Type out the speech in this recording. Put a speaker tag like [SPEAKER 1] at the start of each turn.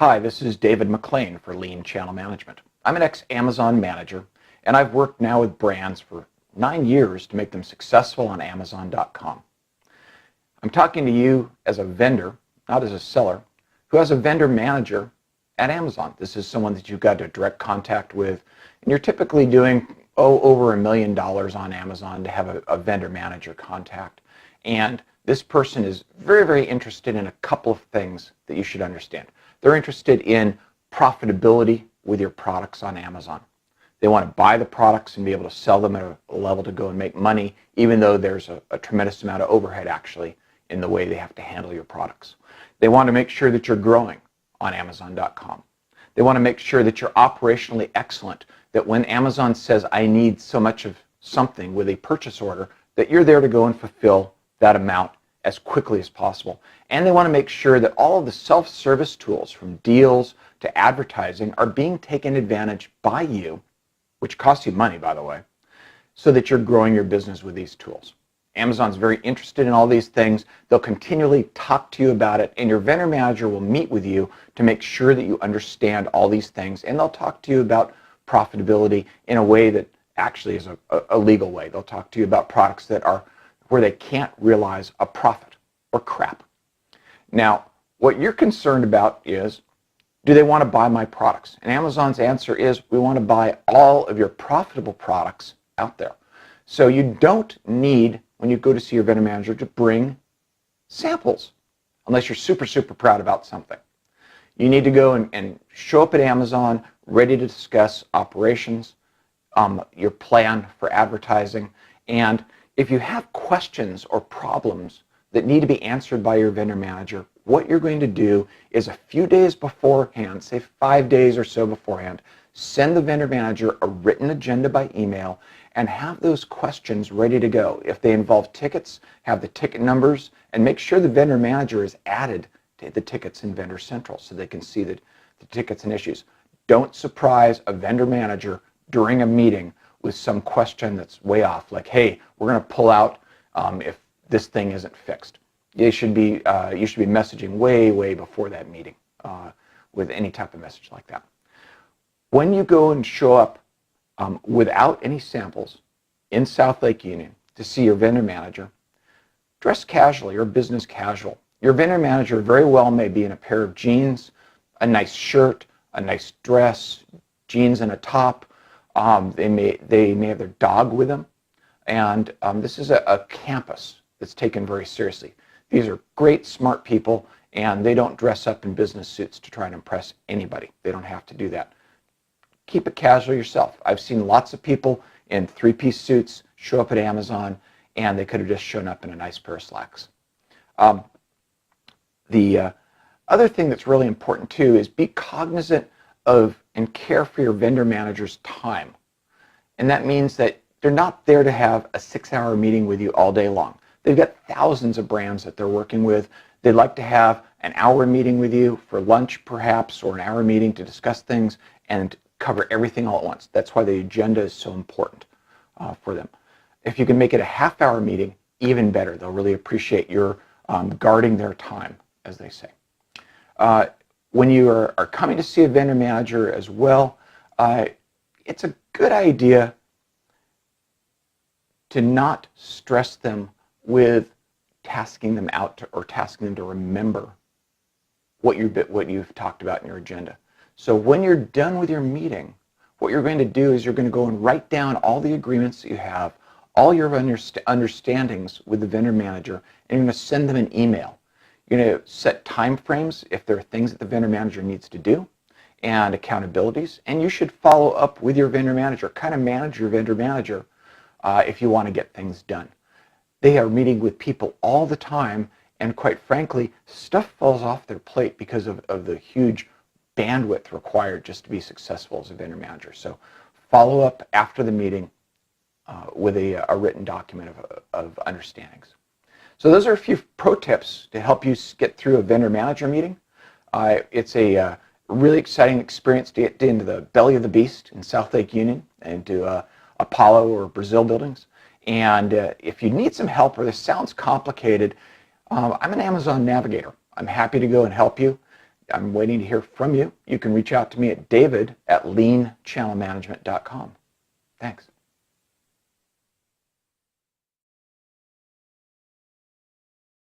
[SPEAKER 1] Hi, this is David McLean for Lean Channel Management. I'm an ex-Amazon manager, and I've worked now with brands for 9 years to make them successful on Amazon.com. I'm talking to you as a vendor, not as a seller, who has a vendor manager at Amazon. This is someone that you've got a direct contact with, and you're typically doing over $1 million on Amazon to have a vendor manager contact. And this person is very, very interested in a couple of things that you should understand. They're interested in profitability with your products on Amazon. They want to buy the products and be able to sell them at a level to go and make money, even though there's a tremendous amount of overhead actually in the way they have to handle your products. They want to make sure that you're growing on Amazon.com. They want to make sure that you're operationally excellent, that when Amazon says, I need so much of something with a purchase order, that you're there to go and fulfill that amount as quickly as possible. And they want to make sure that all of the self-service tools, from deals to advertising, are being taken advantage by you, which costs you money, by the way, so that you're growing your business with these tools. Amazon's very interested in all these things. They'll continually talk to you about it, and your vendor manager will meet with you to make sure that you understand all these things, and they'll talk to you about profitability in a way that actually is a legal way. They'll talk to you about products that are where they can't realize a profit or crap. Now, what you're concerned about is, do they want to buy my products? And Amazon's answer is, we want to buy all of your profitable products out there. So you don't need, when you go to see your vendor manager, to bring samples, unless you're super, super proud about something. You need to go and show up at Amazon ready to discuss operations, your plan for advertising, and if you have questions or problems that need to be answered by your vendor manager, what you're going to do is a few days beforehand, say 5 days or so beforehand, send the vendor manager a written agenda by email and have those questions ready to go. If they involve tickets, have the ticket numbers, and make sure the vendor manager is added to the tickets in Vendor Central so they can see the tickets and issues. Don't surprise a vendor manager during a meeting with some question that's way off, like, hey, we're going to pull out if this thing isn't fixed. You should be messaging way before that meeting with any type of message like that. When you go and show up without any samples in South Lake Union to see your vendor manager, dress casually or business casual. Your vendor manager very well may be in a pair of jeans, a nice shirt, a nice dress, jeans and a top. They may have their dog with them, and this is a campus that's taken very seriously. These are great, smart people, and they don't dress up in business suits to try and impress anybody. They don't have to do that. Keep it casual yourself. I've seen lots of people in three-piece suits show up at Amazon, and they could have just shown up in a nice pair of slacks. The other thing that's really important too is be cognizant of and care for your vendor manager's time. And that means that they're not there to have a 6-hour meeting with you all day long. They've got thousands of brands that they're working with. They'd like to have an hour meeting with you for lunch perhaps, or an hour meeting to discuss things and cover everything all at once. That's why the agenda is so important for them. If you can make it a half-hour meeting, even better. They'll really appreciate your guarding their time, as they say. When you are coming to see a vendor manager as well, it's a good idea to not stress them with tasking them out or tasking them to remember what you've talked about in your agenda. So when you're done with your meeting, what you're going to do is you're going to go and write down all the agreements that you have, all your understandings with the vendor manager, and you're going to send them an email. You're going to set time frames if there are things that the vendor manager needs to do, and accountabilities, and you should follow up with your vendor manager. Kind of manage your vendor manager if you want to get things done. They are meeting with people all the time, and quite frankly, stuff falls off their plate because of the huge bandwidth required just to be successful as a vendor manager. So follow up after the meeting with a written document of understandings. So those are a few pro tips to help you get through a vendor manager meeting. It's a really exciting experience to get into the belly of the beast in South Lake Union and to Apollo or Brazil buildings. And if you need some help or this sounds complicated, I'm an Amazon navigator. I'm happy to go and help you. I'm waiting to hear from you. You can reach out to me at david@leanchannelmanagement.com. Thanks.